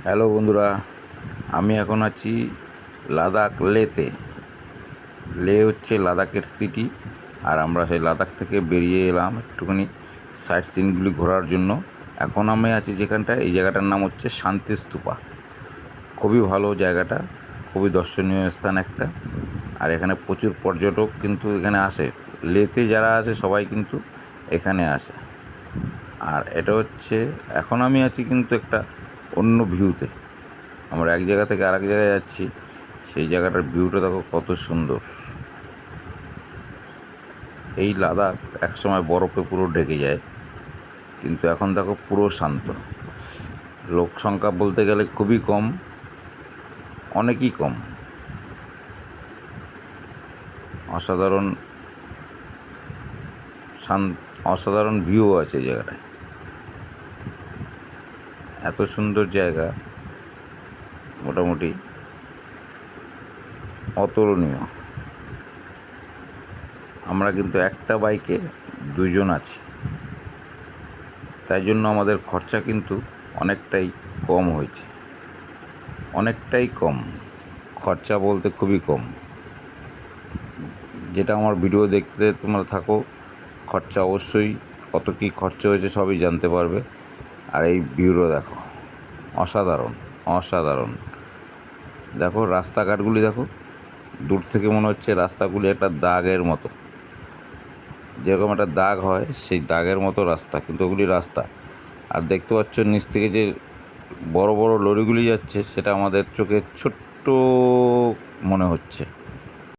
Hello বন্ধুরা, আমি এখন আছি লাদাখ লেতে। লে হচ্ছে লাদাখের সিটি। আর আমরা সেই লাদাখ থেকে বেরিয়ে এলাম একটুখানি সাইট সিনগুলি ঘোরার জন্য। এখন আমি আছি যেখানটায়, এই জায়গাটার নাম হচ্ছে শান্তি স্তূপা। খুবই ভালো জায়গাটা, খুবই দর্শনীয় স্থান একটা। আর এখানে প্রচুর পর্যটক কিন্তু এখানে আসে। লেতে যারা আসে সবাই কিন্তু এখানে আসে। আর এটা হচ্ছে, এখন আমি আছি কিন্তু একটা অন্য ভিউতে। আমরা এক জায়গা থেকে আরেক জায়গায় যাচ্ছি। সেই জায়গাটার ভিউটা দেখো কত সুন্দর। এই লাদাখ একসময় বরফে পুরো ঢেকে যায়, কিন্তু এখন দেখো পুরো শান্ত। লোক সংখ্যা বলতে গেলে খুবই কম, অনেকই কম। অসাধারণ অসাধারণ ভিউ আছে এই জায়গাটায়। এত সুন্দর জায়গা, মোটামুটি অতুলনীয়। আমরা কিন্তু একটা বাইকে দুজন আছি, তাই জন্য আমাদের খরচা কিন্তু অনেকটাই কম হয়েছে। অনেকটাই কম খরচা বলতে খুবই কম। যেটা আমার ভিডিও দেখতে তোমরা থাকো, খরচা অবশ্যই কত কী খরচা হয়েছে সবই জানতে পারবে। আর এই ভিউটা দেখো, অসাধারণ অসাধারণ। দেখো রাস্তাঘাটগুলি দেখো, দূর থেকে মনে হচ্ছে রাস্তাগুলি একটা দাগের মতো, যেরকম একটা দাগ হয় সেই দাগের মতো রাস্তা, কিন্তু ওগুলি রাস্তা। আর দেখতে পাচ্ছ নিচ থেকে যে বড় বড় লরিগুলি যাচ্ছে, সেটা আমাদের চোখে ছোট্ট মনে হচ্ছে।